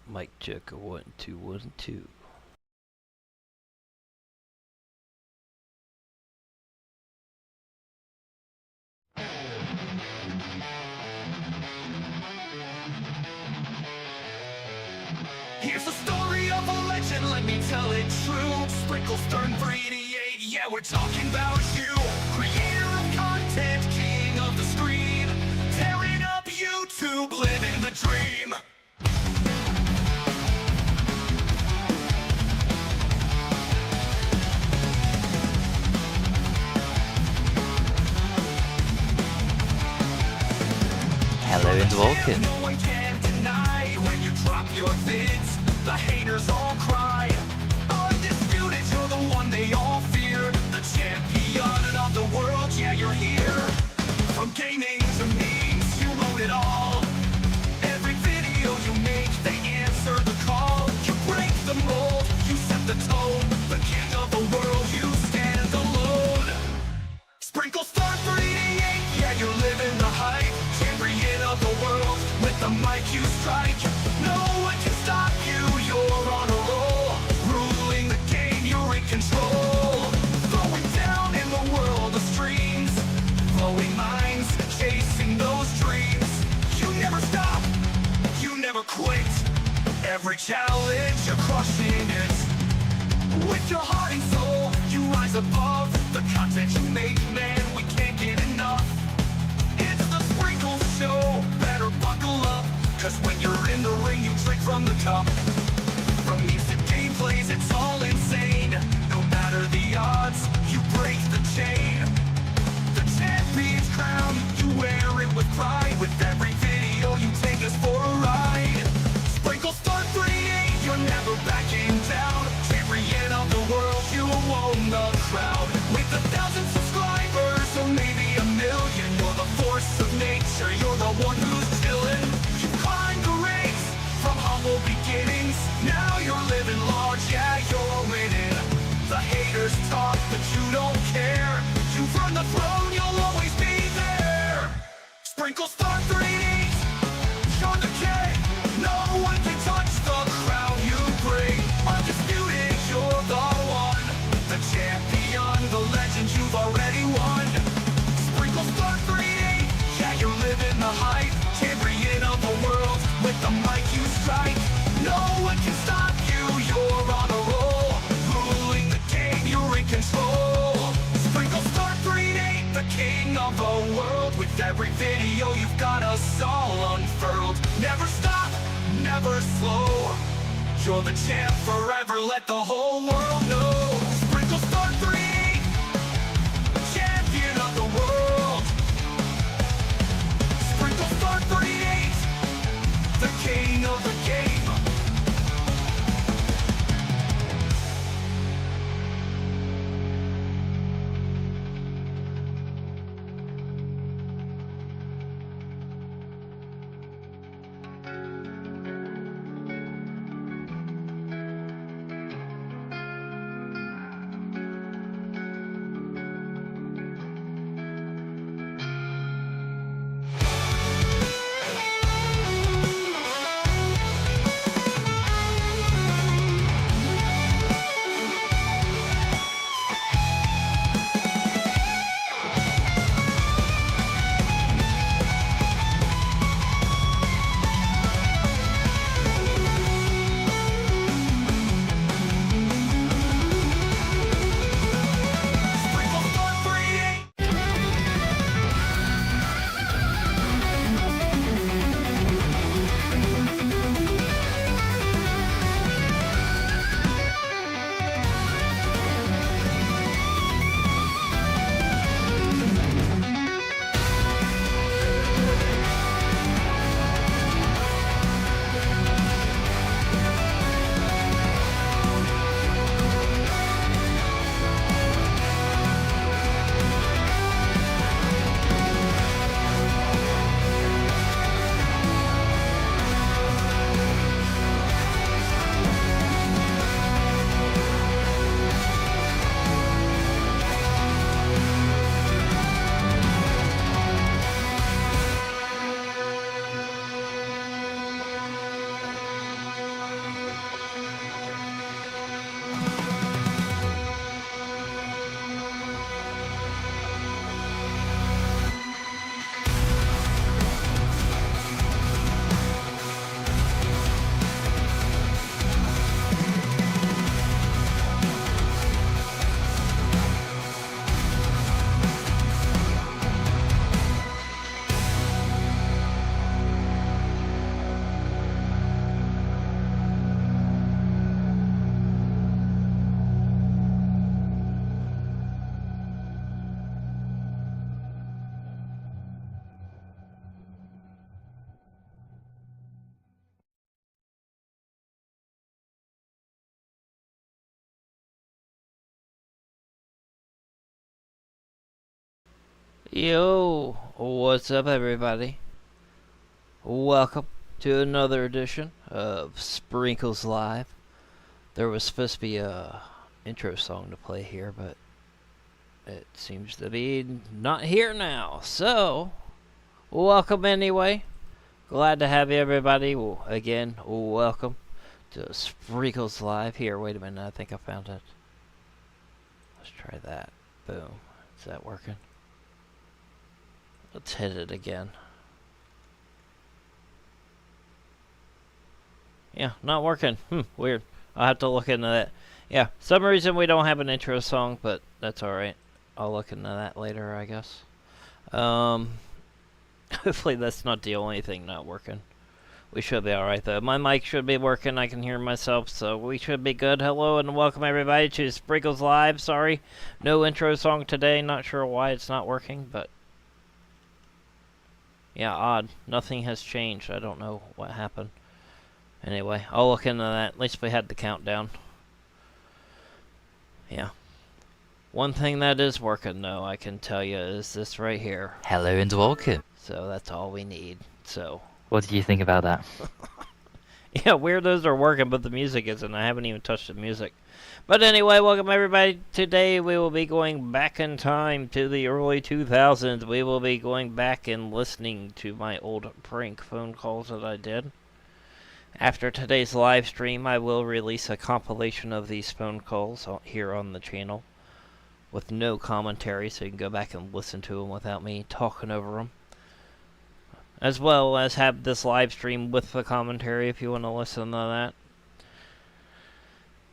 Mic check a 1 2 1 2. Here's the story of a legend, let me tell it true. Sprinkle Stern 388, yeah, we're talking about you. Creator of content, king of the screen, tearing up YouTube, living the dream. Hello and welcome. No one can deny when you drop your vids, the haters all cry. Undisputed, you're the one they all fear. The champion of the world, yeah, you're here. From gaming to memes, you own it all. Every video you make, they answer the call. You break the mold, you set the tone. The king of the world, you stand alone. Sprinkle Star 388, yeah, you're living the hype. Champion of the world, with the mic you strike. No one can stop you, you're on a roll. Ruling the game, you're in control. Throwing down in the world of streams, blowing minds, chasing those dreams. You never stop, you never quit. Every challenge, you're crushing it. With your heart and soul, you rise above. The content you make, man, we can't get enough. It's the Sprinkle Show, better buckle up, cause when you're in the ring, you drink from the cup. From memes to gameplays, it's all insane. No matter the odds, you break the chain. The champion's crown, you wear it with pride. With every video, you take us for a ride. Sprinkle Star 388, you're never backing down. Champion of the world, you own the crowd. With 1,000 subscribers, or maybe 1,000,000, you're the force of nature, you're the one who's chillin'. You climbed the ranks from humble beginnings. Now you're living large, yeah, you're winning. The haters talk, but you don't care. You've earned the throne, you'll always be there. Sprinkle Star 388, you're the king. No one can touch the crown you bring. Undisputed, you're the one. The champion, the legend, you've already won. Sprinkle Star 388, yeah, you're living the hype. Champion of the world, with the mic you strike. No one can stop you, you're on a roll. Ruling the game, you're in control. Sprinkle Star 388, the king of the world. With every video, you've got us all unfurled. Never stop, never slow. You're the champ forever, let the whole world know. Sprinkle Star 388, champion of the world. Sprinkle Star 388, the king of the game. Yo, what's up, everybody? Welcome to another edition of Sprinkles Live. There was supposed to be a intro song to play here, but it seems to be not here now. So, welcome anyway. Glad to have you, everybody. Well, again, welcome to Sprinkles Live. Here, wait a minute. I think I found it. Let's try that. Boom. Is that working? Let's hit it again. Yeah, not working. Weird. I'll have to look into that. Yeah, some reason we don't have an intro song, but that's alright. I'll look into that later, I guess. Hopefully that's not the only thing not working. We should be alright, though. My mic should be working. I can hear myself, so we should be good. Hello and welcome, everybody, to Sprinkles Live. Sorry, no intro song today. Not sure why it's not working, but... yeah, odd. Nothing has changed. I don't know what happened. Anyway, I'll look into that. At least we had the countdown. Yeah. One thing that is working, though, I can tell you, is this right here. Hello and welcome. So that's all we need. So... what do you think about that? yeah, weirdos are working, but the music isn't. I haven't even touched the music. But anyway, welcome everybody. Today we will be going back in time to the early 2000s. We will be going back and listening to my old prank phone calls that I did. After today's live stream, I will release a compilation of these phone calls here on the channel with no commentary, so you can go back and listen to them without me talking over them. As well as have this live stream with the commentary if you want to listen to that.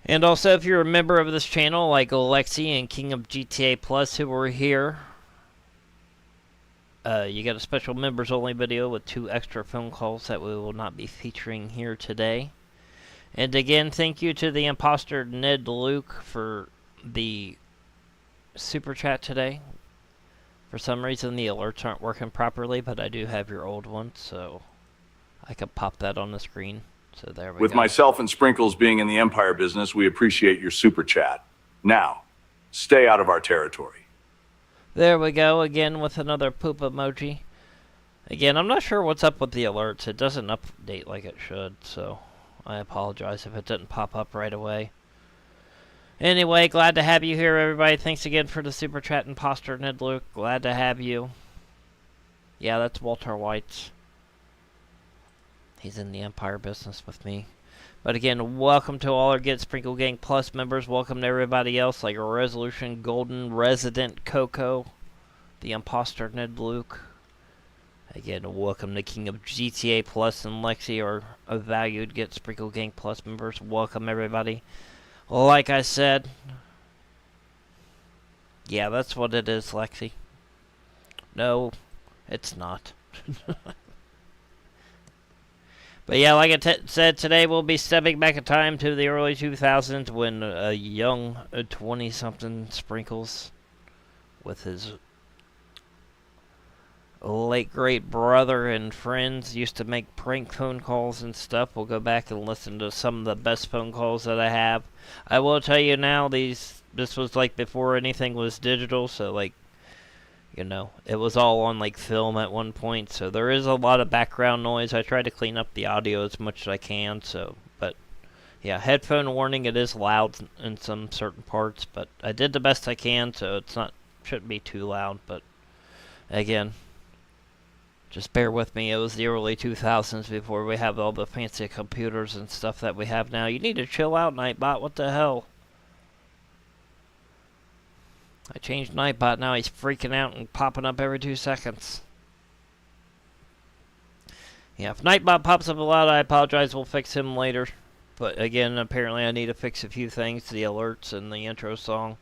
And also, if you're a member of this channel, like Alexi and King of GTA Plus, who were here, you get a special members-only video with 2 extra phone calls that we will not be featuring here today. And again, thank you to the imposter Ned Luke for the super chat today. For some reason, the alerts aren't working properly, but I do have your old one, so I can pop that on the screen. So there we go. With myself and Sprinkles being in the Empire business, we appreciate your super chat. Now, stay out of our territory. There we go, again with another poop emoji. Again, I'm not sure what's up with the alerts. It doesn't update like it should, so I apologize if it didn't pop up right away. Anyway, glad to have you here, everybody. Thanks again for the super chat, imposter Ned Luke. Glad to have you. Yeah, that's Walter White. He's in the Empire business with me. But again, welcome to all our Get Sprinkle Gang Plus members. Welcome to everybody else, like Resolution Golden, Resident Coco, the imposter Ned Luke. Again, welcome to King of GTA Plus and Lexi, our valued Get Sprinkle Gang Plus members. Welcome, everybody. Like I said, yeah, that's what it is, Lexi. No, it's not. But yeah, like I said, today we'll be stepping back in time to the early 2000s when a young 20-something Sprinkles with his late great brother and friends used to make prank phone calls and stuff. We'll go back and listen to some of the best phone calls that I have. I will tell you now, this was like before anything was digital, so like, you know, it was all on like film at one point, so there is a lot of background noise. I try to clean up the audio as much as I can, so, but yeah, headphone warning, it is loud in some certain parts, but I did the best I can, so it's not, shouldn't be too loud, but again, just bear with me. It was the early 2000s before we have all the fancy computers and stuff that we have now. You need to chill out, Nightbot. What the hell? I changed Nightbot. Now he's freaking out and popping up every 2 seconds. Yeah, if Nightbot pops up a lot, I apologize. We'll fix him later. But again, apparently I need to fix a few things. The alerts and the intro song.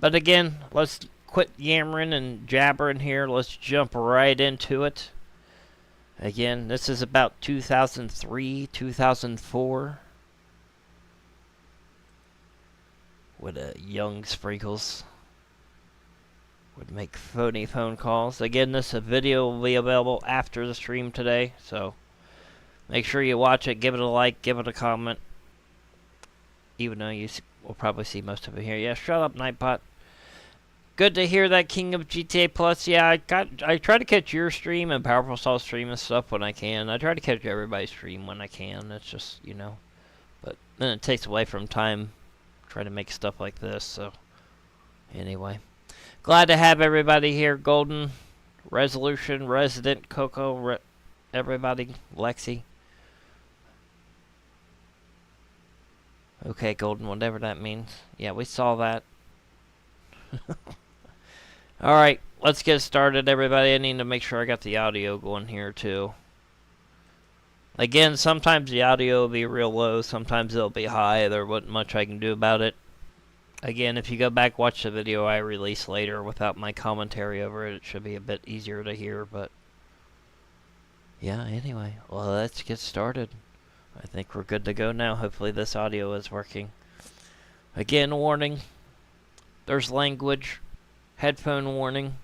But again, let's quit yammering and jabbering here. Let's jump right into it. Again, this is about 2003, 2004. With a young Sprinkles would make phony phone calls. Again, this video will be available after the stream today, so make sure you watch it, give it a like, give it a comment. Even though you will probably see most of it here. Yeah, shut up, Nightbot. Good to hear that, King of GTA Plus. Yeah, I try to catch your stream and Powerful Saw stream and stuff when I can. I try to catch everybody's stream when I can. It's just, you know, but then it takes away from time trying to make stuff like this. So anyway, glad to have everybody here. Golden, Resolution, Resident, Coco, everybody, Lexi. Okay, Golden, whatever that means. Yeah, we saw that. Alright, let's get started, everybody. I need to make sure I got the audio going here, too. Again, sometimes the audio will be real low, sometimes it'll be high. There wasn't much I can do about it. Again, if you go back, watch the video I released later without my commentary over it, it should be a bit easier to hear, but... yeah, anyway, well, let's get started. I think we're good to go now. Hopefully this audio is working. Again, warning. There's language. Headphone warning.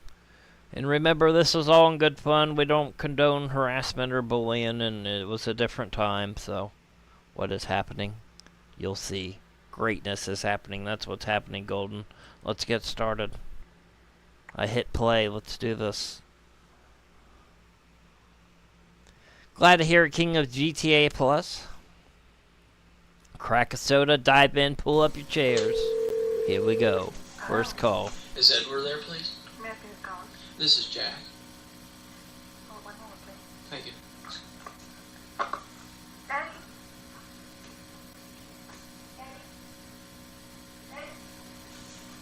And remember, this is all in good fun. We don't condone harassment or bullying, and it was a different time, so what is happening? You'll see. Greatness is happening. That's what's happening, Golden. Let's get started. I hit play. Let's do this. Glad to hear it, King of GTA Plus. Crack a soda, dive in, pull up your chairs. Here we go. First call. Is Edward there, please? Matthew is calling. This is Jack. Oh, one moment, please. Thank you. Daddy? Daddy?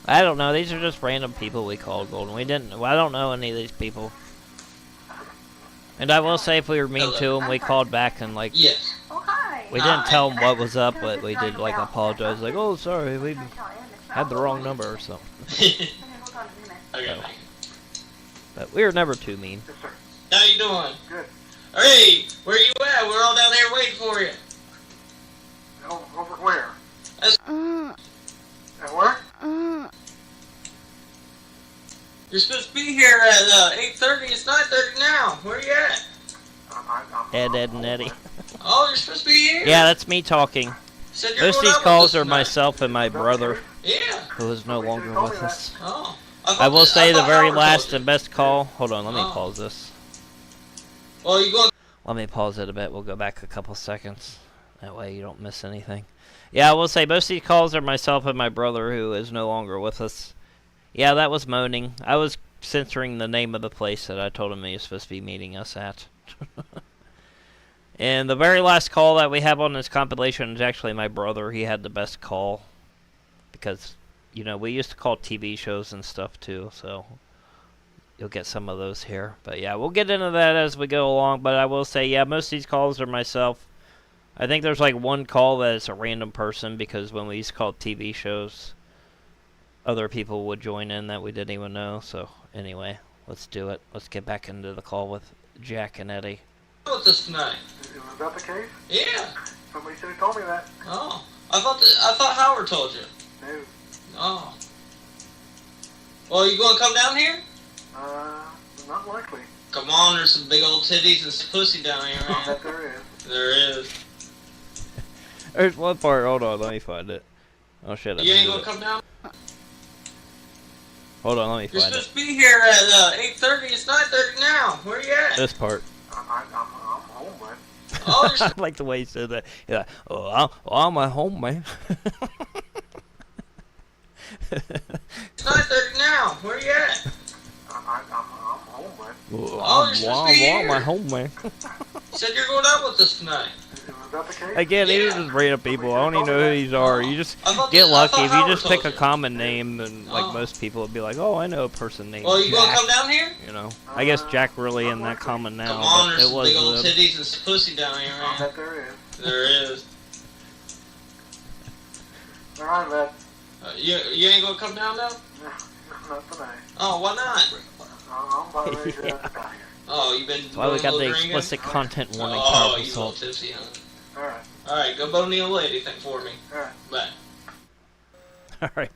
I don't know. These are just random people we called, Golden. We didn't. Well, I don't know any of these people. And I will say, if we were mean to them, we called back and like Yes. Oh, hi. we didn't tell them what was up, but we did like apologize, like, oh, sorry, we had the wrong number or something. Okay, So. thank you. But we were never too mean. How you doing? Good. Hey, where you at? We're all down here waiting for you. Over where? That's- At work? You're supposed to be here at 8:30. It's 9:30 now. Where you at? Ed, and Eddie. Oh, you're supposed to be here. Yeah, that's me talking. Said you're Most of going these out calls with us are tonight. myself and my brother, Yeah. who is no longer with us. Oh. I will say the thought very Howard last told you. and best call. Hold on, let me Oh. pause this. Well, you going? Let me pause it a bit. We'll go back a couple seconds. That way you don't miss anything. Yeah, I will say most of these calls are myself and my brother, who is no longer with us. Yeah, that was moaning. I was censoring the name of the place that I told him he was supposed to be meeting us at. And the very last call that we have on this compilation is actually my brother. He had the best call. Because, you know, we used to call TV shows and stuff too, so you'll get some of those here. But yeah, we'll get into that as we go along. But I will say, yeah, most of these calls are myself. I think there's like one call that is a random person, because when we used to call TV shows, other people would join in that we didn't even know. So anyway, let's do it. Let's get back into the call with Jack and Eddie. With us tonight? Was that the case? Yeah. Somebody should have told me that. Oh. I thought Howard told you. No. Oh. Well, you going to come down here? Not likely. Come on, there's some big old titties and some pussy down here, I man. bet there is. There is. There's one part. Hold on, let me find it. Oh shit! I You ain't muted gonna it. come down? Hold on, let me You're find supposed it. to be here at 8:30. It's 9:30 now. Where you at? This part. I'm home, man. Oh, you're I like the way he said that. He's like, oh, I'm at home, man. It's 9:30 now. Where you at? I'm home, man. Oh, you're supposed to be I'm at here. home, man. You said you're going out with us tonight. Was that the case? Again, these Yeah. are just random people. I don't even know who these are. You just I thought get I lucky. thought If you Howard just pick a told you. common name, then like Oh. most people would be like, oh, I know a person named Well, you gonna Jack. come down here? You know, I guess Jack really isn't that common now, Come on, but there's it some was big old them. titties and some pussy down here, I man. bet there is. There is. All right, man. You ain't gonna come down now? No, not tonight. Oh, why not? I'm about ready to get out of here. Oh, you been. That's why we got the going drinking? explicit content warning. Oh, powerful you little assault. tipsy, huh? All right. All right, go bone the old lady thing for me. All right. Bye. All right,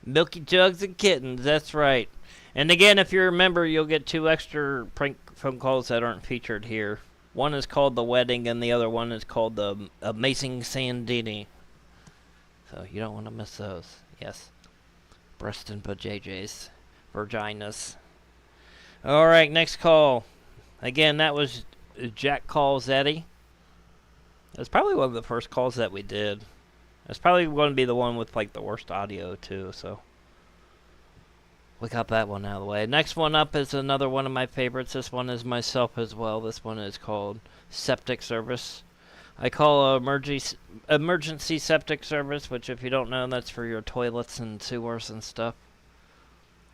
Milky Jugs and Kittens. That's right. And again, if you're a member, you'll get 2 extra prank phone calls that aren't featured here. One is called The Wedding, and the other one is called The Amazing Sandini. So you don't want to miss those. Yes. Breast and JJ's. Virginas. Alright, next call. Again, that was Jack Calls Eddie. That's probably one of the first calls that we did. It's probably going to be the one with like the worst audio too, so we got that one out of the way. Next one up is another one of my favorites. This one is myself as well. This one is called Septic Service. I call emergency septic service, which if you don't know, that's for your toilets and sewers and stuff.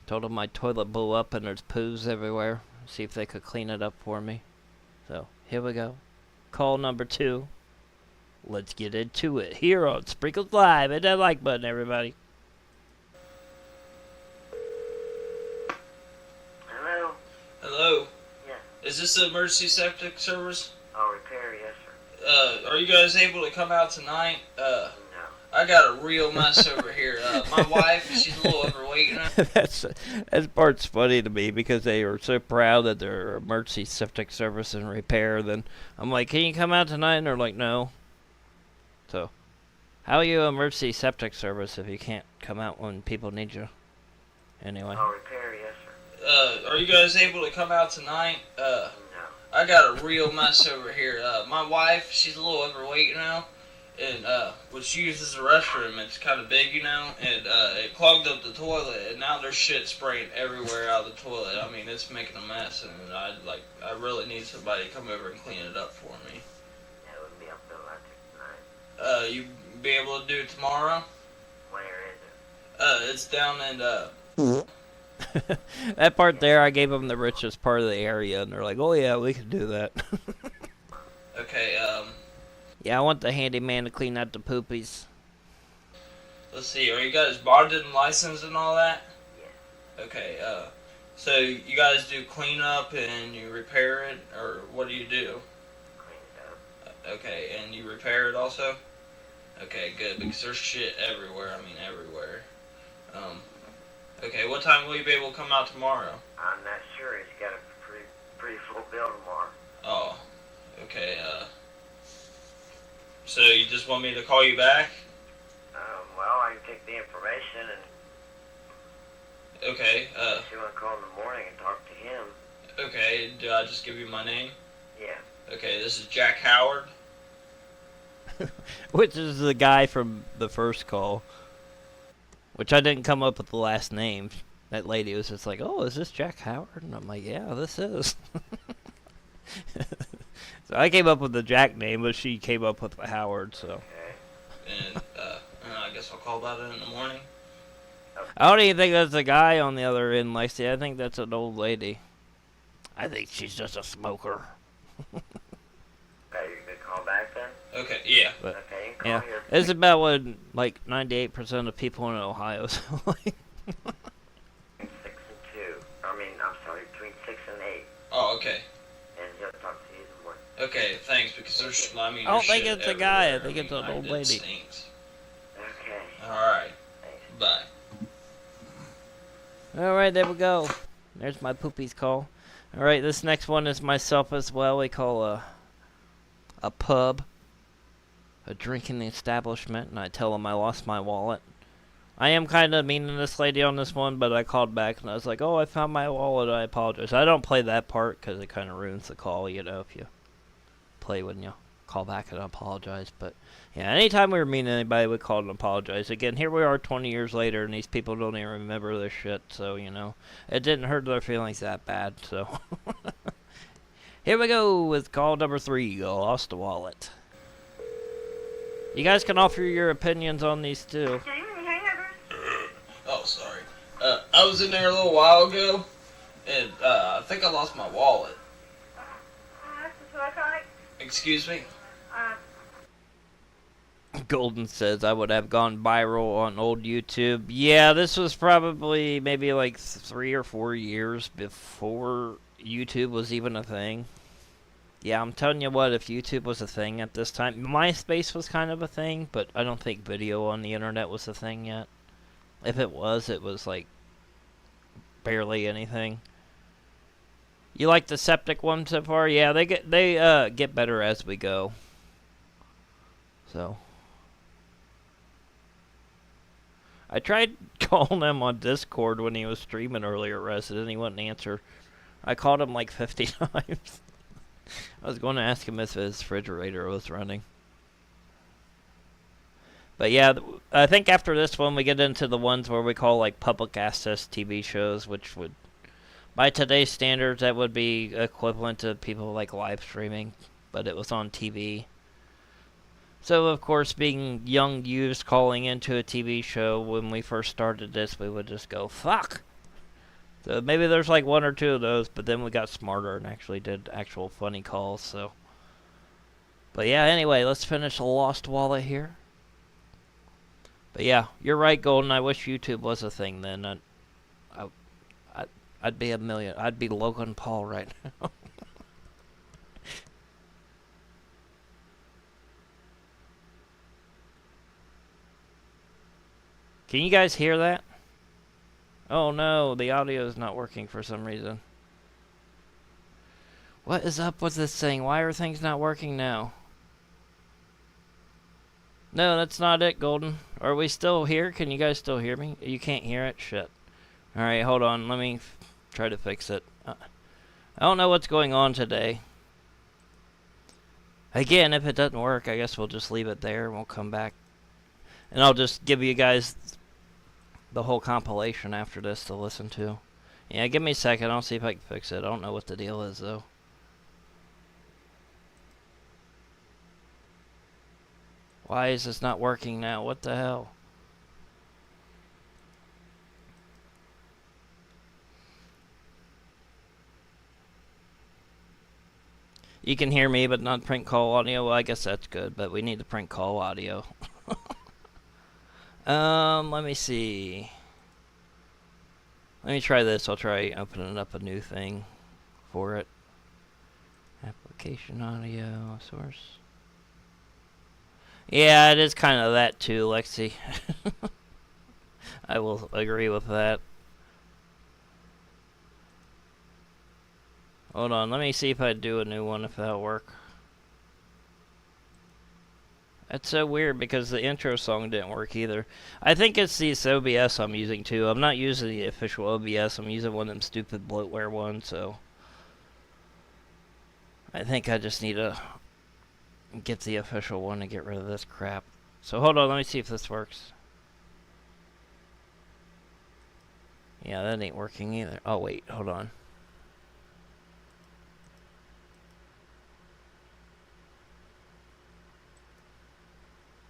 Told them my toilet blew up and there's poos everywhere. See if they could clean it up for me. So, here we go. Call number 2. Let's get into it. Here on Sprinkles Live. Hit that like button, everybody. Hello? Hello. Yeah. Is this the emergency septic service? Oh, repair, yes, sir. Are you guys able to come out tonight? No. I got a real mess over here. My wife, she's a little overweight. That part's funny to me because they are so proud that they're emergency septic service and repair. Then I'm like, can you come out tonight? And they're like, no. So, how are you emergency septic service if you can't come out when people need you? Anyway. Oh, repair, yes, sir. Are you guys able to come out tonight? No. I got a real mess over here. My wife, she's a little overweight, and when she uses the restroom, it's kind of big, and it clogged up the toilet, and now there's shit spraying everywhere out of the toilet. I mean, it's making a mess, and I really need somebody to come over and clean it up for me. Yeah, it wouldn't be up till I think tonight. You be able to do it tomorrow? Where is it? It's down in That part there, I gave them the richest part of the area, and they're like, oh yeah, we can do that. Okay, Yeah, I want the handyman to clean out the poopies. let's see, are you guys bonded and licensed and all that? Yeah. Okay, so you guys do cleanup and you repair it, or what do you do? Clean it up. Okay, and you repair it also? Okay, good, because there's shit everywhere, I mean everywhere. Okay, what time will you be able to come out tomorrow? I'm not sure. He's got a pretty full bill tomorrow. Oh, okay, so you just want me to call you back? Well, I can take the information and Okay, if you want to call in the morning and talk to him. okay, do I just give you my name? Yeah. Okay, this is Jack Howard. Which is the guy from the first call. Which I didn't come up with the last name. That lady was just like, oh, is this Jack Howard? And I'm like, yeah, this is. So I came up with the Jack name, but she came up with the Howard, so. Okay. And I guess I'll call about it in the morning. I don't even think that's a guy on the other end, Lacey. I think that's an old lady. I think she's just a smoker. Okay, you can call back then? Okay, yeah. But, Okay, you can call yeah, here. it's about what, like, 98% of people in Ohio sound like. Between 6 and 2. I'm sorry, between 6 and 8. Oh, okay. And he'll talk to you in the morning. Okay, thanks, because there's, I mean, I don't there's think shit it's a guy, I everywhere. think it's an mean, old it lady. stinks. Okay. Alright, Thanks. bye. Alright, there we go. There's my poopies call. Alright, this next one is myself as well. We call a pub a drinking establishment, and I tell them I lost my wallet. I am kind of mean to this lady on this one, but I called back and I was like, oh, I found my wallet, I apologize. I don't play that part because it kind of ruins the call, if you play when you call back and apologize. But yeah, anytime we were mean to anybody, we called and apologized. Again, here we are 20 years later, and these people don't even remember this shit, so, it didn't hurt their feelings that bad, so. Here we go with call number 3, I lost a wallet. You guys can offer your opinions on these too. Oh, sorry. I was in there a little while ago, and I think I lost my wallet. Excuse me? Golden says I would have gone viral on old YouTube. Yeah, this was probably maybe like 3 or 4 years before YouTube was even a thing. Yeah, I'm telling you what, if YouTube was a thing at this time, MySpace was kind of a thing, but I don't think video on the internet was a thing yet. If it was like barely anything. You like the septic one so far? Yeah, they get better as we go. So. I tried calling him on Discord when he was streaming earlier, Resident. He wouldn't answer. I called him like 50 times. I was going to ask him if his refrigerator was running. But yeah, I think after this one we get into the ones where we call like public access TV shows, which would, by today's standards, that would be equivalent to people like live streaming, but it was on TV. So of course, being young youths calling into a TV show, when we first started this, we would just go, fuck! So maybe there's like one or two of those, but then we got smarter and actually did actual funny calls, so. But yeah, anyway, let's finish the Lost Wallet here. But yeah, you're right, Golden. I wish YouTube was a thing then. I'd be a million. I'd be Logan Paul right now. Can you guys hear that? Oh no, the audio is not working for some reason. What is up with this thing? Why are things not working now? No, that's not it, Golden. Are we still here? Can you guys still hear me? You can't hear it? Shit. Alright, hold on. Let me try to fix it. I don't know what's going on today. Again, if it doesn't work, I guess we'll just leave it there and we'll come back. And I'll just give you guys the whole compilation after this to listen to. Yeah, give me a second. I'll see if I can fix it. I don't know what the deal is, though. Why is this not working now? What the hell? You can hear me, but not print call audio. Well, I guess that's good, but we need the print call audio. Let me see. Let me try this. I'll try opening up a new thing for it. Application audio source. Yeah, it is kind of that too, Lexi. I will agree with that. Hold on, let me see if I do a new one, if that'll work. That's so weird because the intro song didn't work either. I think it's this OBS I'm using too. I'm not using the official OBS. I'm using one of them stupid bloatware ones, so I think I just need to get the official one to get rid of this crap. So hold on, let me see if this works. Yeah, that ain't working either. Oh wait, hold on.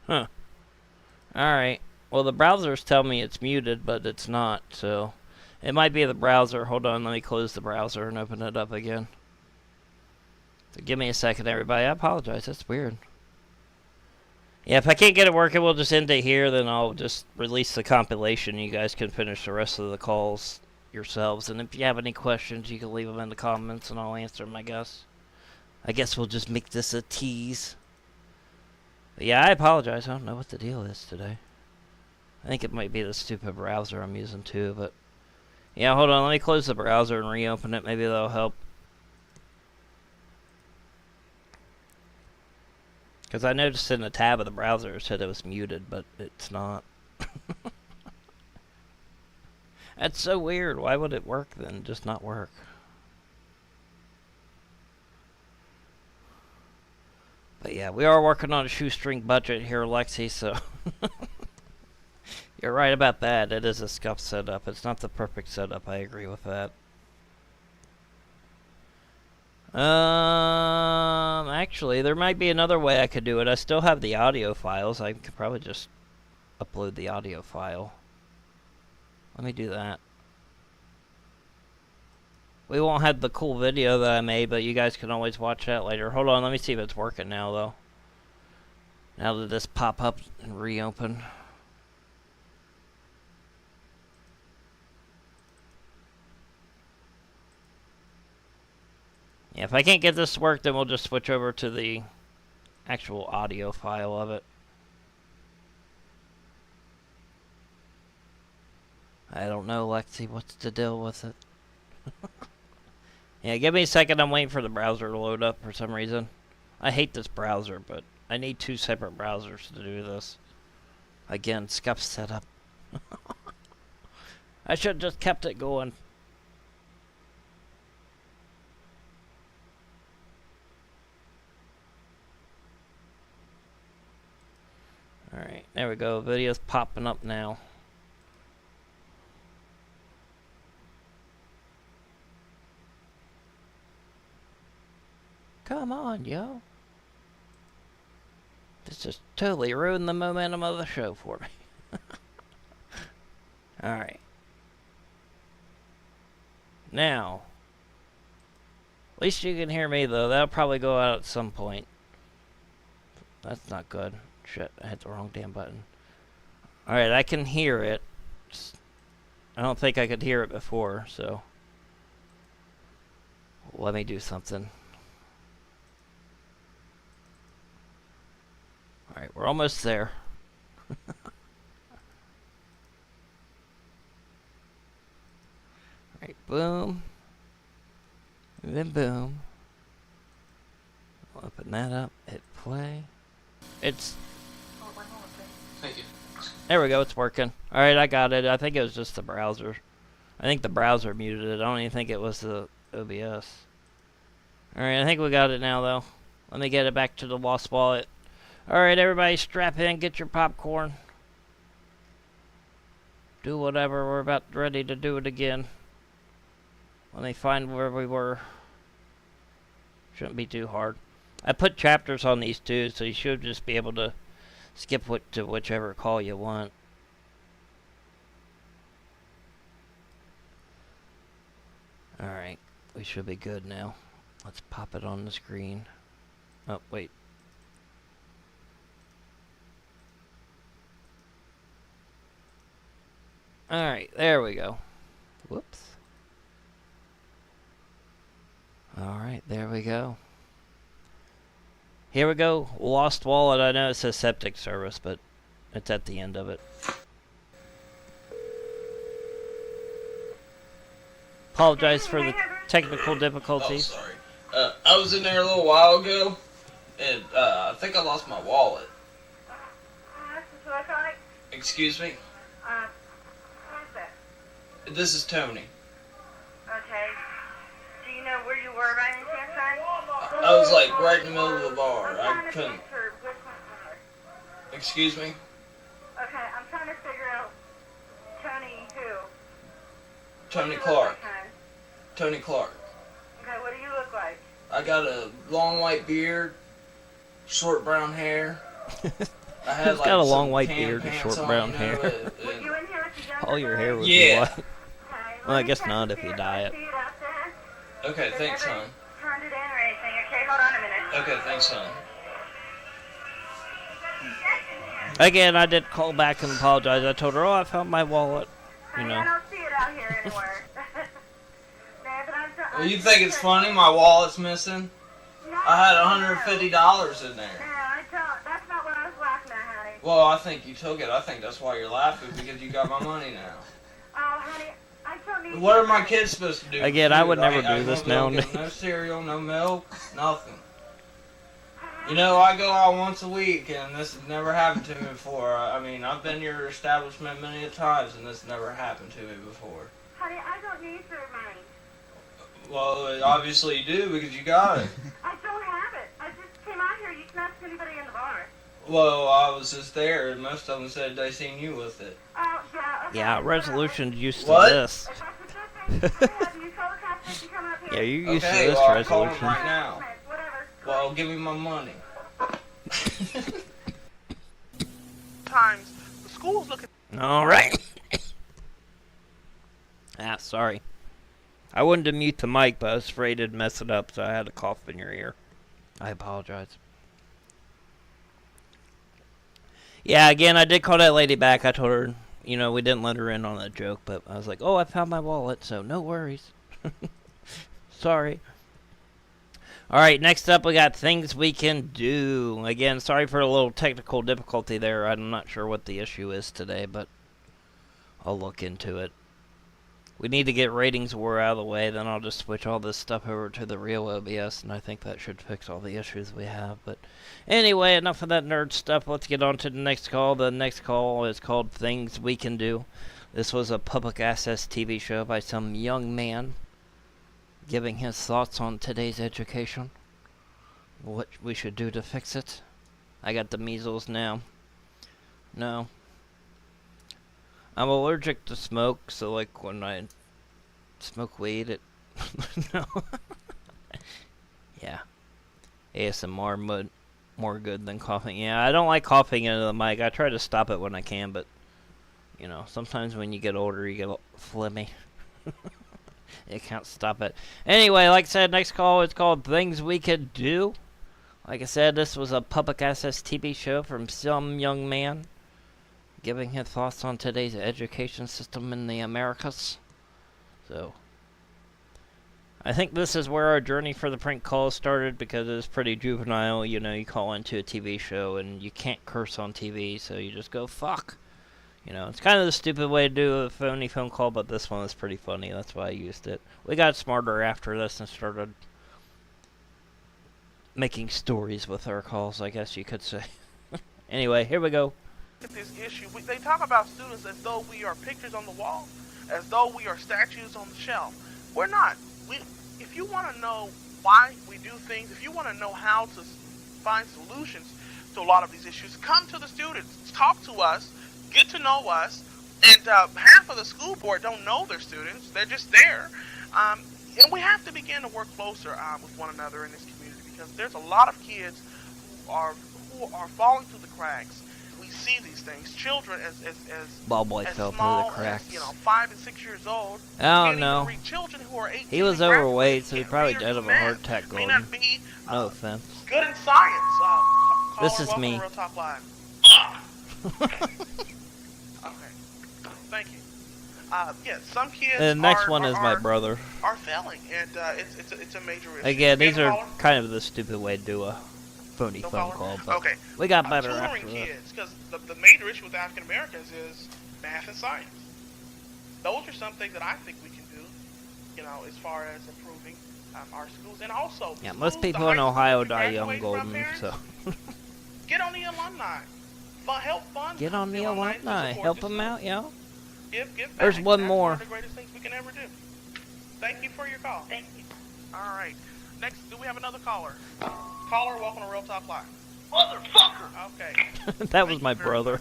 Huh. Alright. Well, the browsers tell me it's muted, but it's not, so it might be the browser. Hold on, let me close the browser and open it up again. So give me a second, everybody. I apologize. That's weird. Yeah, if I can't get it working, we'll just end it here. Then I'll just release the compilation. You guys can finish the rest of the calls yourselves. And if you have any questions, you can leave them in the comments, and I'll answer them, I guess. I guess we'll just make this a tease. But yeah, I apologize. I don't know what the deal is today. I think it might be the stupid browser I'm using too, but yeah, hold on. Let me close the browser and reopen it. Maybe that'll help. Because I noticed in the tab of the browser it said it was muted, but it's not. That's so weird. Why would it work then? Just not work. But yeah, we are working on a shoestring budget here, Lexi, so you're right about that. It is a scuffed setup. It's not the perfect setup. I agree with that. Actually, there might be another way I could do it. I still have the audio files. I could probably just upload the audio file. Let me do that. We won't have the cool video that I made, but you guys can always watch that later. Hold on, let me see if it's working now, though. Now that this pop up and reopen. Yeah, if I can't get this to work, then we'll just switch over to the actual audio file of it. I don't know, Lexi, what's the deal with it? Yeah, give me a second. I'm waiting for the browser to load up for some reason. I hate this browser, but I need two separate browsers to do this. Again, scuff setup. I should have just kept it going. Alright, there we go. Video's popping up now. Come on, yo. This just totally ruined the momentum of the show for me. Alright. Now. At least you can hear me, though. That'll probably go out at some point. That's not good. Shit, I hit the wrong damn button. Alright, I can hear it. I don't think I could hear it before, so... let me do something. Alright, we're almost there. Alright, boom. And then boom. I'll open that up, hit play. It's... Oh, one moment, please. Thank you. there we go, it's working. Alright, I got it. I think it was just the browser. I think the browser muted it. I don't even think it was the OBS. Alright, I think we got it now, though. Let me get it back to the Lost Wallet. Alright, everybody strap in, get your popcorn. Do whatever, we're about ready to do it again. Let me find where we were. Shouldn't be too hard. I put chapters on these too, so you should just be able to skip to whichever call you want. Alright, we should be good now. Let's pop it on the screen. Oh, wait. Alright, there we go. Whoops. Alright, there we go. Here we go. Lost Wallet. I know it says septic service, but it's at the end of it. Apologize for the technical Oh, difficulties. sorry. I was in there a little while ago, and I think I lost my wallet. Excuse me? Who is that? This is Tony. Okay. Do you know where you were by any chance, son? I was like right in the middle of the bar. I'm I trying to couldn't. picture which one. Excuse me? Okay, I'm trying to figure out Tony who. Tony What do you Clark. look like, hon? Tony Clark. Okay, what do you look like? I got a long white beard, short brown hair. I had He's got a long some white tan beard and pants short on, brown you know, hair. Were you in here with the younger All your hair boy? would Yeah. be white. Okay, Well, I let me guess check not to if see you if dye I it. see it out there. Okay, They thanks, never hon. Turned it in or anything. Okay, hold on a minute. Okay, thanks, hon. Again, I did call back and apologize. I told her, oh, I found my wallet. You Honey, know. I don't see it out here anywhere. No, but Well, you think it's funny my wallet's missing? No, I had no. $150 in there. No, I don't. That's not what I was laughing at, honey. Well, I think you took it. I think that's why you're laughing, because you got my money now. Oh, honey, I don't need. What are my kids supposed to do? Again, for I food? would never I do this won't be able to now. get no cereal, no milk, nothing. You know, I go out once a week, and this has never happened to me before. I mean, I've been to your establishment many a times, and this never happened to me before. Honey, I don't need your money. Well, obviously you do, because you got it. I don't have it. I just came out here. You can ask anybody in the bar. Well, I was just there, and most of them said they seen you with it. Oh, yeah. Okay. Yeah, resolution's used to What? this. If that's a good thing, have you told the cops they can come up Yeah, here? you're used Okay, to this well, I'll call them resolution. right now. Whatever. Well, give me my money. Times the school's looking. Alright. Sorry. I wanted to mute the mic, but I was afraid it'd mess it up, so I had to cough in your ear. I apologize. Yeah, again, I did call that lady back. I told her, you know, we didn't let her in on that joke, but I was like, oh, I found my wallet, so no worries. Sorry. Alright, next up we got things we can do. Again, sorry for a little technical difficulty there. I'm not sure what the issue is today, but I'll look into it. we need to get ratings war out of the way, then I'll just switch all this stuff over to the real OBS, and I think that should fix all the issues we have. But anyway, enough of that nerd stuff. Let's get on to the next call. The next call is called Things We Can Do. This was a public access TV show by some young man giving his thoughts on today's education. What we should do to fix it. I got the measles now. No. I'm allergic to smoke, so like when I smoke weed, it... no. Yeah. ASMR more good than coughing. Yeah, I don't like coughing into the mic. I try to stop it when I can, but, you know, sometimes when you get older, you get phlegmy. You can't stop it. Anyway, like I said, next call is called Things We Could Do. Like I said, this was a public access TV show from some young man giving his thoughts on today's education system in the Americas. So, I think this is where our journey for the prank call started, because it's pretty juvenile. You know, you call into a TV show and you can't curse on TV, so you just go, fuck. You know, it's kind of the stupid way to do a phony phone call, but this one is pretty funny. That's why I used it. We got smarter after this and started making stories with our calls, I guess you could say. Anyway, here we go. This issue, they talk about students as though we are pictures on the wall, as though we are statues on the shelf. We're not. If you want to know why we do things, if you want to know how to find solutions to a lot of these issues, come to the students, talk to us, get to know us. And half of the school board don't know their students; they're just there. And we have to begin to work closer with one another in this community, because there's a lot of kids who are falling through the cracks. We see these things. Children as Ball boy as fell through small the cracks. as 5 and 6 years old. Oh no. Read. Children who are 18 He was and overweight, so he can't probably read or died do of a math. heart attack. May Golden. not be No offense. good in science. This Caller, is welcome me. to Real Talk Live. Okay. Thank you. Yeah, some kids. And the next one is my brother. Are failing, and it's a major issue. Again, these are Caller? kind of the stupid way to do a phony No phone caller? call, but Okay. we got better Tutoring after that. kids, because the major issue with African Americans is math and science. Those are some things that I think we can do, you know, as far as improving our schools, and also Yeah, schools, most the people high in schools Ohio we die young, graduate from, Golden, parents, so get on the alumni. Help fund get on the to alumni. support Help this them out, yo. Give back. There's one That's more. One of the greatest things we can ever do. Thank you for your call. Thank you. All right. Next, do we have another caller? Caller, welcome to Real Talk Live. Motherfucker! Okay. That was Thank my you very brother.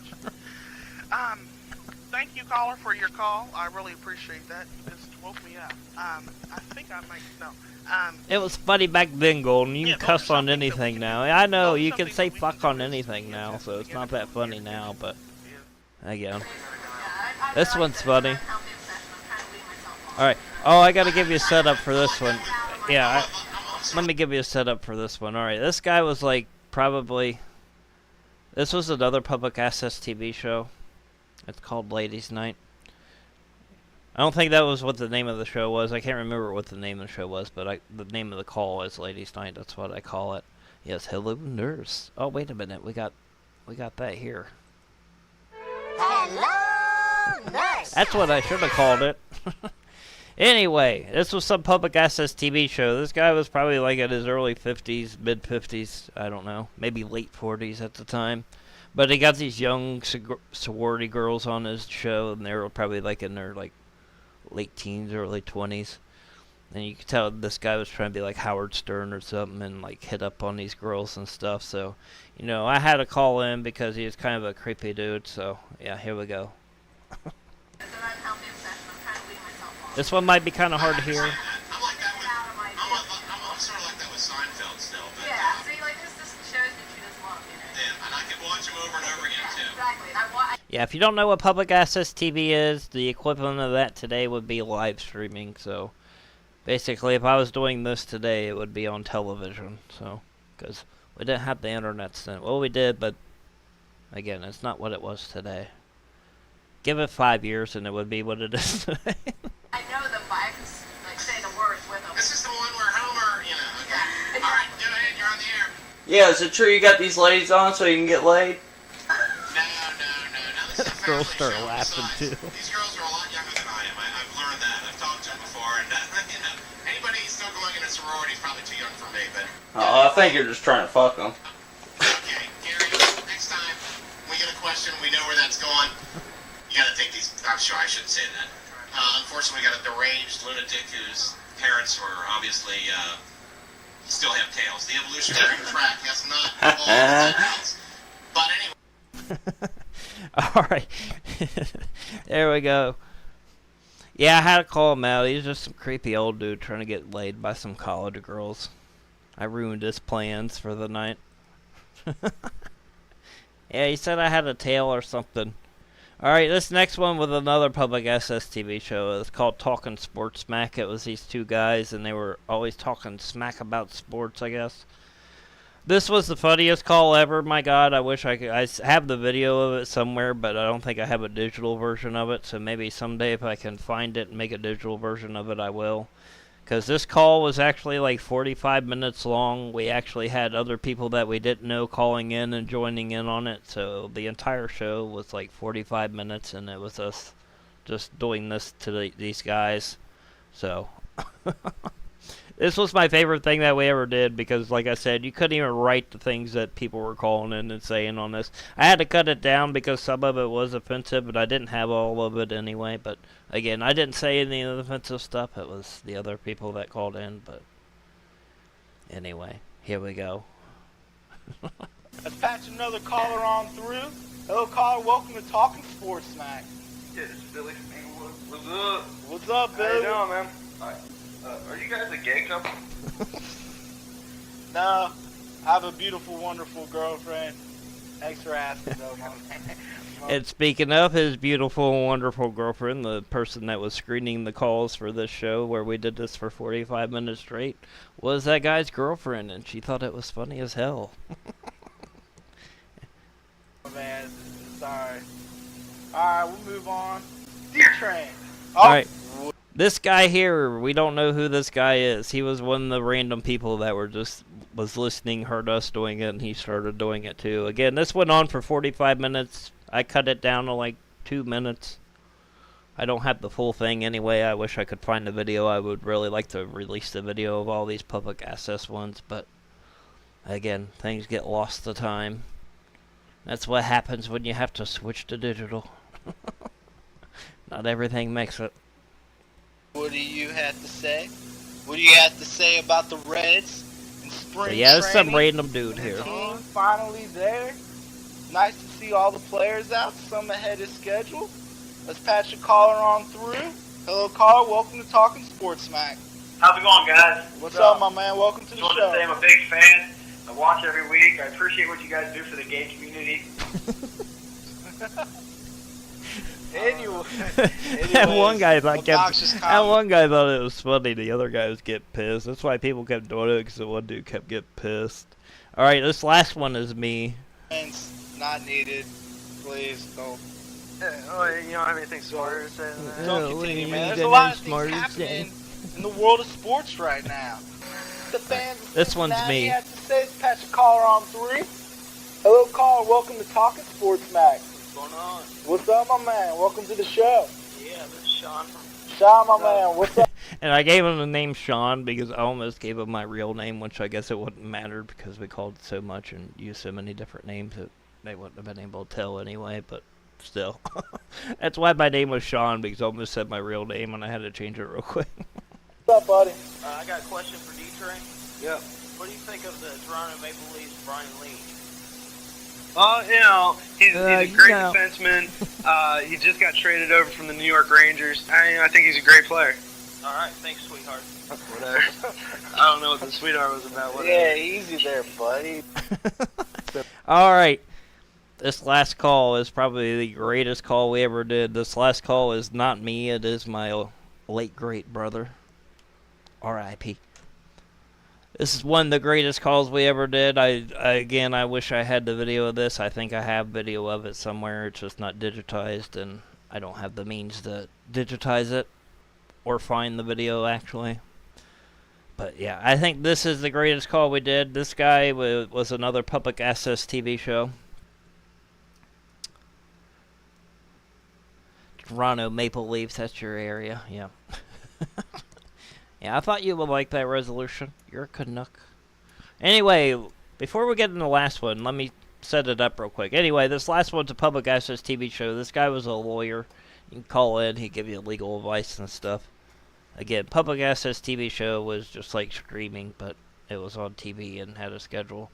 much. Thank you, caller, for your call. I really appreciate that. You just woke me up. I think I might know. It was funny back then, Golden. You Yeah, can those cuss are on some things that we anything can now. do. I know, Those are you some can things say that we fuck can on do. anything Yeah, now, just so it's begin not to that improve funny here. now, but Yeah. again. Yeah, This I one's like funny. that. I'm trying to wean myself off. Alright. Oh, I gotta give you a setup for this one. Yeah, let me give you a setup for this one. Alright, this guy was like, probably... This was another public access TV show. It's called Ladies' Night. I don't think that was what the name of the show was. I can't remember what the name of the show was, but the name of the call is Ladies' Night. That's what I call it. Yes, hello, nurse. Oh, wait a minute. We got that here. Hello, nurse. That's what I should have called it. Anyway, this was some public access TV show. This guy was probably like in his early 50s, mid 50s. I don't know. Maybe late 40s at the time. But he got these young sorority girls on his show, and they were probably like in their like late teens, early 20s. And you could tell this guy was trying to be like Howard Stern or something and like hit up on these girls and stuff. So, you know, I had to call in because he was kind of a creepy dude. So, yeah, here we go. It's an unhealthy obsession. I'm trying to wean myself off. This one might be kind of hard to hear. I'm like that with, I'm sort of like that with Seinfeld still. But, Yeah, see, like this shows that she doesn't love, you know. yeah, and I can watch them over and over again too. Exactly. Yeah, if you don't know what public access TV is, the equivalent of that today would be live streaming. So, basically, if I was doing this today, it would be on television. So, because we didn't have the internet then. Well, we did, but again, it's not what it was today. Give it 5 years and it would be what it is today. I know them, but I can like say the words with them. This is the one where Homer, you know. Okay. Yeah. All right, go ahead. You're on the air. Yeah, is it true you got these ladies on so you can get laid? No. This is a Girls family start show. laughing, Besides, too. These girls are a lot younger than I am. I've learned that. I've Marty's probably too young for me, but... Oh, I think you're just trying to fuck them. Okay, Gary, next time we get a question, we know where that's going. You gotta take these... I'm sure I shouldn't say that. Unfortunately, we got a deranged lunatic whose parents were obviously, still have tails. The evolutionary track has not evolved tails. But anyway... Alright. There we go. Yeah, I had to call him out. He's just some creepy old dude trying to get laid by some college girls. I ruined his plans for the night. Yeah, he said I had a tail or something. Alright, this next one with another public access TV show. It's called Talking Sports Smack. It was these two guys, and they were always talking smack about sports, I guess. This was the funniest call ever. My God, I wish I could. I have the video of it somewhere, but I don't think I have a digital version of it. So maybe someday if I can find it and make a digital version of it, I will. Because this call was actually like 45 minutes long. We actually had other people that we didn't know calling in and joining in on it. So the entire show was like 45 minutes, and it was us just doing this to these guys. So... This was my favorite thing that we ever did because, like I said, you couldn't even write the things that people were calling in and saying on this. I had to cut it down because some of it was offensive, but I didn't have all of it anyway. But, again, I didn't say any of the offensive stuff. It was the other people that called in. But, anyway, here we go. Let's patch another caller on through. Hello, caller. Welcome to Talking Sports Smack. Yeah, it's Billy from Inglewood. What's up? What's up, Billy? How you doing, man? All right. Are you guys a gay couple? No, I have a beautiful, wonderful girlfriend. Thanks for asking, though, man. And speaking of his beautiful and wonderful girlfriend, the person that was screening the calls for this show where we did this for 45 minutes straight was that guy's girlfriend, and she thought it was funny as hell. Oh, man, sorry. Alright, we'll move on. D-Train. Oh. Alright. This guy here, we don't know who this guy is. He was one of the random people that was listening, heard us doing it, and he started doing it too. Again, this went on for 45 minutes. I cut it down to like 2 minutes. I don't have the full thing anyway. I wish I could find the video. I would really like to release the video of all these public access ones, but again, things get lost to time. That's what happens when you have to switch to digital. Not everything makes it. What do you have to say? What do you have to say about the Reds and spring Yeah, there's some training? random dude The here. team finally there. Nice to see all the players out, some ahead of schedule. Let's patch a caller on through. Hello, caller. Welcome to Talking Sports Smack. How's it going, guys? What's up, my man? Welcome to the Just wanted show. to say I'm a big fan. I watch every week. I appreciate what you guys do for the gay community. Anyway, That one guy thought obnoxious that comment. one guy thought it was funny. The other guy was getting pissed. That's why people kept doing it because the one dude kept getting pissed. All right, this last one is me. Not needed. Please don't. You don't have anything smarter to say than that? Don't what do continue, you man. mean There's you a got lot nothing of smarter things to say? happening in the world of sports right now. The fans of This one's Cincinnati me. have to say, let's patch a caller on three. Hello, caller. Welcome to Talking Sports Mac. What's going on? What's up, my man? Welcome to the show. Yeah, this is Sean from... Sean, my man. What's up? And I gave him the name Sean because I almost gave him my real name, which I guess it wouldn't matter because we called so much and used so many different names that they wouldn't have been able to tell anyway, but still. That's why my name was Sean, because I almost said my real name and I had to change it real quick. What's up, buddy? I got a question for D-Train. Yep. What do you think of the Toronto Maple Leafs, Brian Lee? He's a great defenseman. He just got traded over from the New York Rangers. I think he's a great player. All right, thanks, sweetheart. Whatever. I don't know what the sweetheart was about. Whatever. Yeah, easy there, buddy. All right. This last call is probably the greatest call we ever did. This last call is not me. It is my late great brother. R.I.P. This is one of the greatest calls we ever did. Again, I wish I had the video of this. I think I have video of it somewhere. It's just not digitized, and I don't have the means to digitize it or find the video, actually. But yeah, I think this is the greatest call we did. This guy was another public access TV show. Toronto Maple Leafs, that's your area, yeah. Yeah, I thought you would like that resolution. You're a Canuck. Anyway, before we get into the last one, let me set it up real quick. Anyway, this last one's a public access TV show. This guy was a lawyer. You can call in. He'd give you legal advice and stuff. Again, public access TV show was just like streaming, but it was on TV and had a schedule.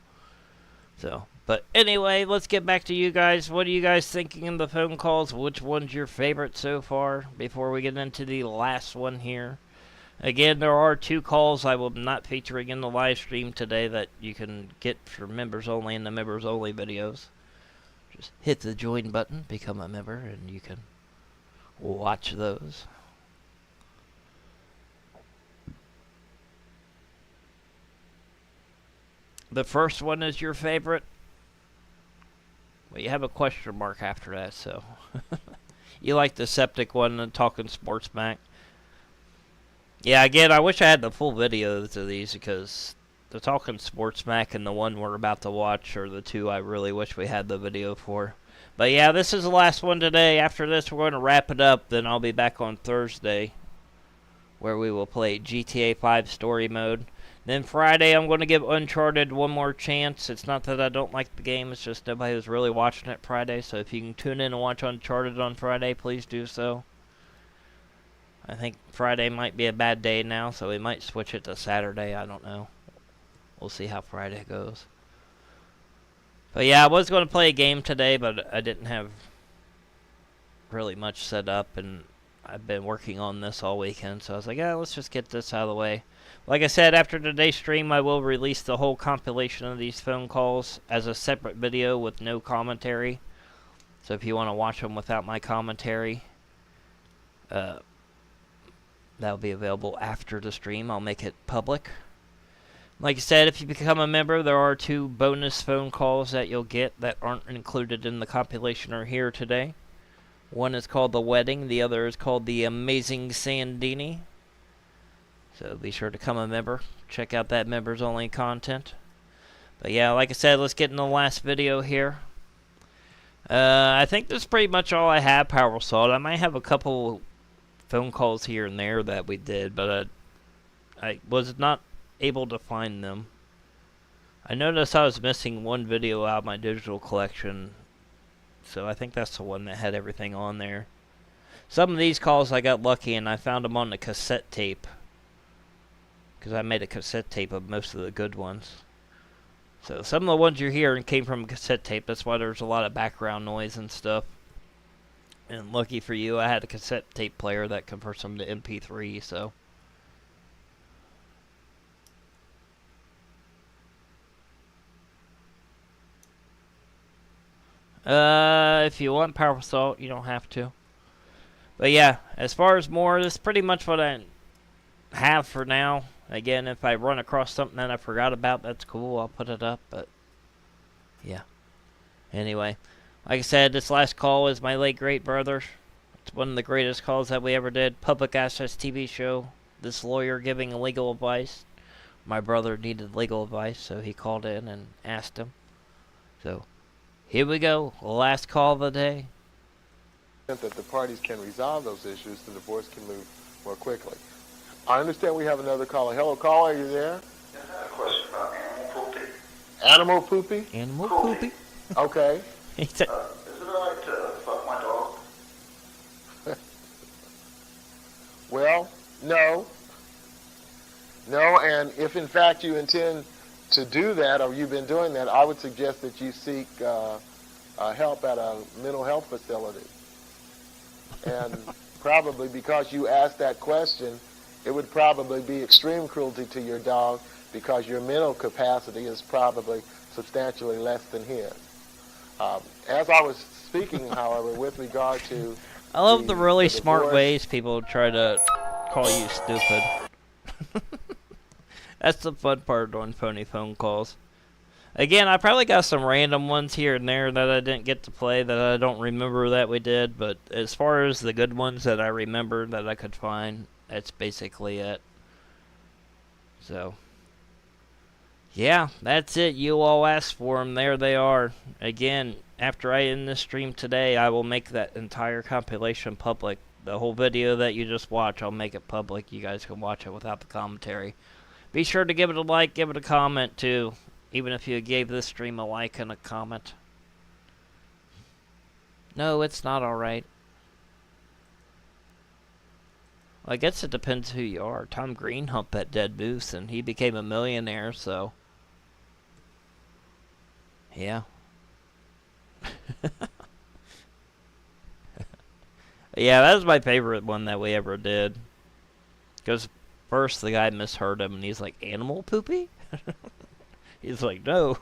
So, but anyway, let's get back to you guys. What are you guys thinking in the phone calls? Which one's your favorite so far? Before we get into the last one here. Again, there are 2 calls I will not featuring in the live stream today that you can get for members only in the members only videos. Just hit the join button, become a member, and you can watch those. The first one is your favorite. Well, you have a question mark after that, so. You like the septic one and talking sports Mac. Yeah, again, I wish I had the full videos of these because the Talking Sports Mac and the one we're about to watch are the 2 I really wish we had the video for. But yeah, this is the last one today. After this, we're going to wrap it up. Then I'll be back on Thursday where we will play GTA 5 Story Mode. Then Friday, I'm going to give Uncharted one more chance. It's not that I don't like the game. It's just nobody was really watching it Friday. So if you can tune in and watch Uncharted on Friday, please do so. I think Friday might be a bad day now, so we might switch it to Saturday. I don't know. We'll see how Friday goes. But yeah, I was going to play a game today, but I didn't have really much set up, and I've been working on this all weekend, so I was like, yeah, let's just get this out of the way. Like I said, after today's stream, I will release the whole compilation of these phone calls as a separate video with no commentary. So if you want to watch them without my commentary, that'll be available after the stream. I'll make it public. Like I said, if you become a member, there are 2 bonus phone calls that you'll get that aren't included in the compilation or here today. One is called The Wedding, the other is called The Amazing Sandini. So be sure to become a member. Check out that members only content. But yeah, like I said, let's get in the last video here. I think that's pretty much all I have, Power Assault. I might have a couple phone calls here and there that we did, but I was not able to find them. I noticed I was missing one video out of my digital collection, so I think that's the one that had everything on there. Some of these calls I got lucky and I found them on the cassette tape, because I made a cassette tape of most of the good ones. So some of the ones you're hearing came from a cassette tape. That's why there's a lot of background noise and stuff. And lucky for you, I had a cassette tape player that converts them to MP3, so. If you want Power Assault, you don't have to. But yeah, as far as more, that's pretty much what I have for now. Again, if I run across something that I forgot about, that's cool. I'll put it up, but yeah. Anyway, like I said, this last call is my late great brother. It's one of the greatest calls that we ever did. Public access TV show. This lawyer giving legal advice. My brother needed legal advice, so he called in and asked him. So, here we go. Last call of the day. That the parties can resolve those issues, the divorce can move more quickly. I understand we have another caller. Hello, caller, are you there? Yes, I have a question about animal poopy. Animal poopy? Animal poopy? Okay. Is it alright to fuck my dog? Well, no. No, and if in fact you intend to do that, or you've been doing that, I would suggest that you seek help at a mental health facility. And probably because you asked that question, it would probably be extreme cruelty to your dog because your mental capacity is probably substantially less than his. As I was speaking, however, with regard to... I love the really smart divorce, ways people try to call you stupid. That's the fun part on phony phone calls. Again, I probably got some random ones here and there that I didn't get to play that I don't remember that we did, but as far as the good ones that I remember that I could find, that's basically it. So, yeah, that's it. You all asked for them. There they are. Again, after I end this stream today, I will make that entire compilation public the whole video that you just watched, I'll make it public. You guys can watch it without the commentary. Be sure to give it a like, give it a comment too. Even if you gave this stream a like and a comment. No, it's not alright. Well, I guess it depends who you are. Tom Green humped that dead moose and he became a millionaire, so... Yeah. Yeah, that was my favorite one that we ever did. Because first the guy misheard him and he's like, animal poopy? He's like, no.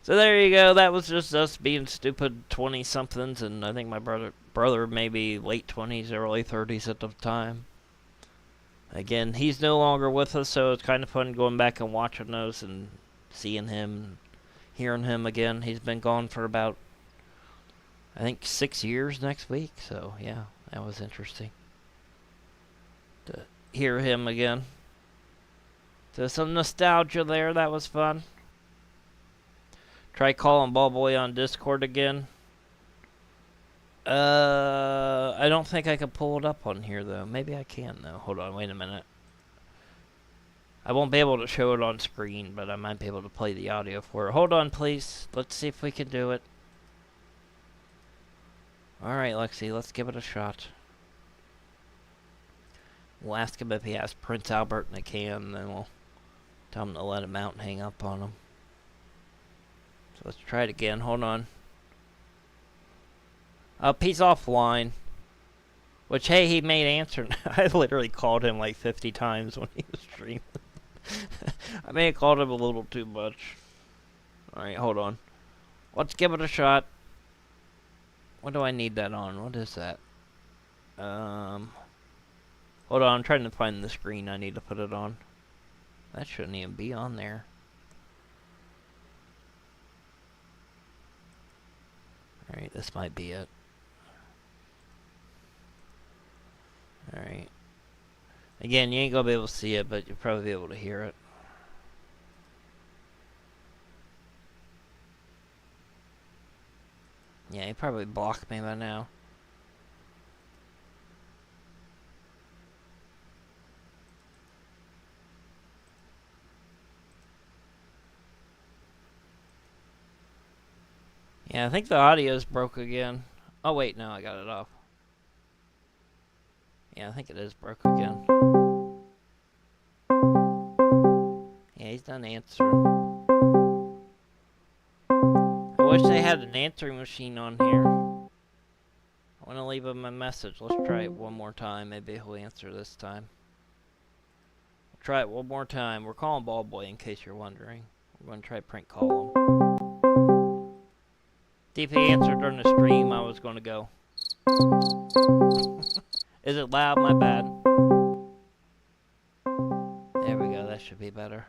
So there you go. That was just us being stupid 20-somethings. And I think my brother maybe late 20s, early 30s at the time. Again, he's no longer with us, so it's kind of fun going back and watching those and seeing him, hearing him again. He's been gone for about, I think, 6 years next week. So, yeah, that was interesting to hear him again. So some nostalgia there. That was fun. Try calling Ballboy on Discord again. I don't think I can pull it up on here, though. Maybe I can, though. Hold on, wait a minute. I won't be able to show it on screen, but I might be able to play the audio for it. Hold on, please. Let's see if we can do it. Alright, Lexi, let's give it a shot. We'll ask him if he has Prince Albert in a can, and then we'll tell him to let him out and hang up on him. So let's try it again. Hold on. He's offline. Which, hey, he made answer. I literally called him like 50 times when he was streaming. I may have called him a little too much. Alright, hold on. Let's give it a shot. What do I need that on? What is that? Hold on, I'm trying to find the screen I need to put it on. That shouldn't even be on there. Alright, this might be it. Alright. Again, you ain't gonna be able to see it, but you'll probably be able to hear it. Yeah, he probably blocked me by now. Yeah, I think the audio's broke again. Oh wait, no, I got it off. Yeah, I think it is broke again. Yeah, he's done answering. I wish they had an answering machine on here. I want to leave him a message. Let's try it one more time. Maybe he'll answer this time. We'll try it one more time. We're calling Ballboy in case you're wondering. We're going to try prank call him. If he answered during the stream, I was going to go. Is it loud? My bad. There we go. That should be better.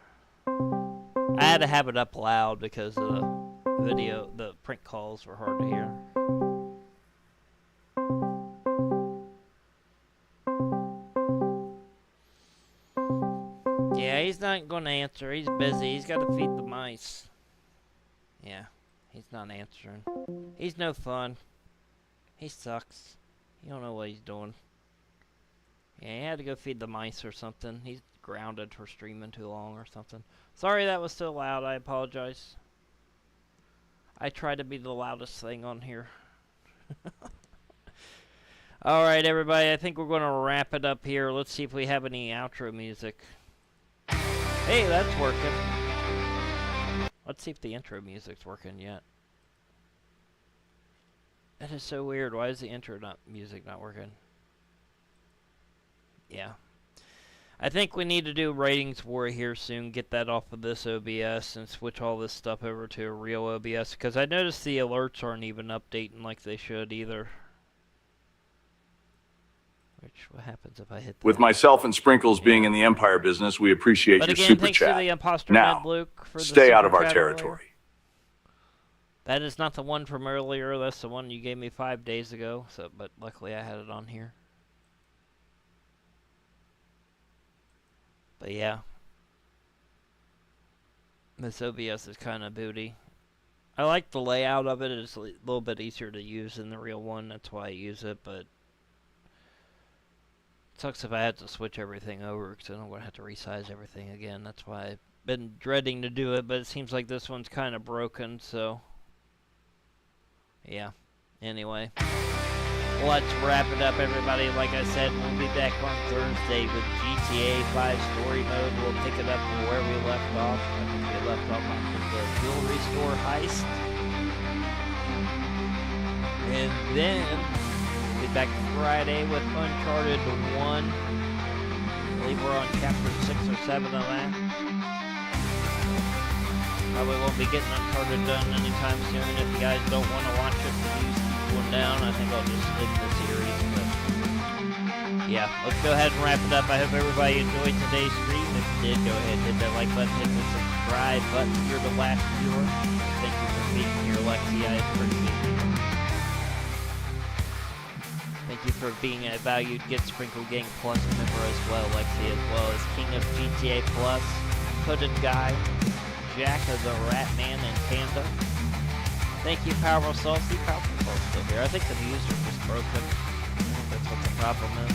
I had to have it up loud because the video, the prank calls were hard to hear. Yeah, he's not going to answer. He's busy. He's got to feed the mice. Yeah, he's not answering. He's no fun. He sucks. You don't know what he's doing. Yeah, he had to go feed the mice or something. He's grounded for streaming too long or something. Sorry that was so loud. I apologize. I try to be the loudest thing on here. Alright, everybody. I think we're going to wrap it up here. Let's see if we have any outro music. Hey, that's working. Let's see if the intro music's working yet. That is so weird. Why is the intro music not working? Yeah. I think we need to do ratings war here soon. Get that off of this OBS and switch all this stuff over to a real OBS. Because I noticed the alerts aren't even updating like they should either. What happens if I hit that? With myself and Sprinkles being in the Empire business, we appreciate your super thanks to chat. the Imposter Now, Med Luke for the stay out super of our chat territory. earlier. That is not the one from earlier. That's the one you gave me 5 days ago. So, but luckily I had it on here. But yeah, this OBS is kind of booty. I like the layout of it. It's a little bit easier to use than the real one. That's why I use it, but it sucks if I have to switch everything over because then I'm going to have to resize everything again. That's why I've been dreading to do it, but it seems like this one's kind of broken, so yeah. Anyway, let's wrap it up, everybody. Like I said, we'll be back on Thursday with GTA 5 Story Mode. We'll pick it up where we left off. I think we left off on the jewelry store heist. And then we'll be back Friday with Uncharted 1. I believe we're on chapter 6 or 7 of that. Probably won't be getting Uncharted done anytime soon. If you guys don't want to watch it, please keep one down. I think I'll just skip the series. But yeah, let's go ahead and wrap it up. I hope everybody enjoyed today's stream. If you did, go ahead and hit that like button, hit the subscribe button if you're the last viewer. Thank you for being here, Lexi. I appreciate it. Thank you for being a valued Get Sprinkle Gang Plus member as well, Lexi, as well as King of GTA Plus, Hooded Guy, Jack of the Rat Man, and Panda. Thank you, Powerful Saucy. Powerful Sauce still here. I think the user was broken. I think that's what the problem is.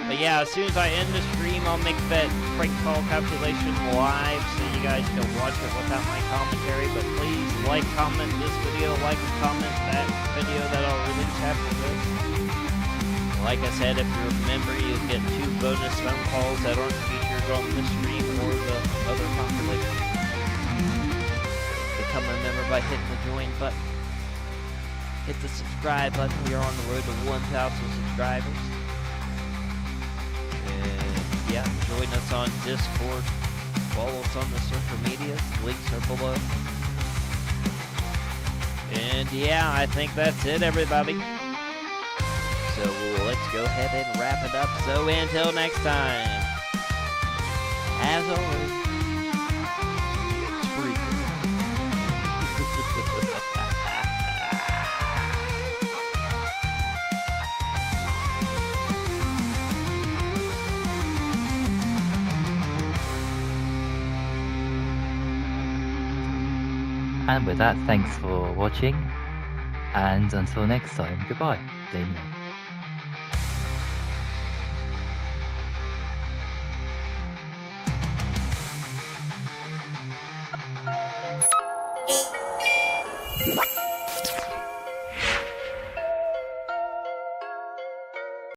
But yeah, as soon as I end the stream, I'll make that prank call calculation live so you guys can watch it without my commentary. But please like, comment this video, like and comment that video that I'll release after this. Like I said, if you're a member, you'll get 2 bonus phone calls that aren't featured on the stream or the other compilation. Become a member by hitting the join button. Hit the subscribe button. We are on the road to 1,000 subscribers. And yeah, join us on Discord. Follow us on the social medias. Links are below. And yeah, I think that's it, everybody. So let's go ahead and wrap it up. So until next time, as always, And with that, thanks for watching, and until next time, goodbye. Damien.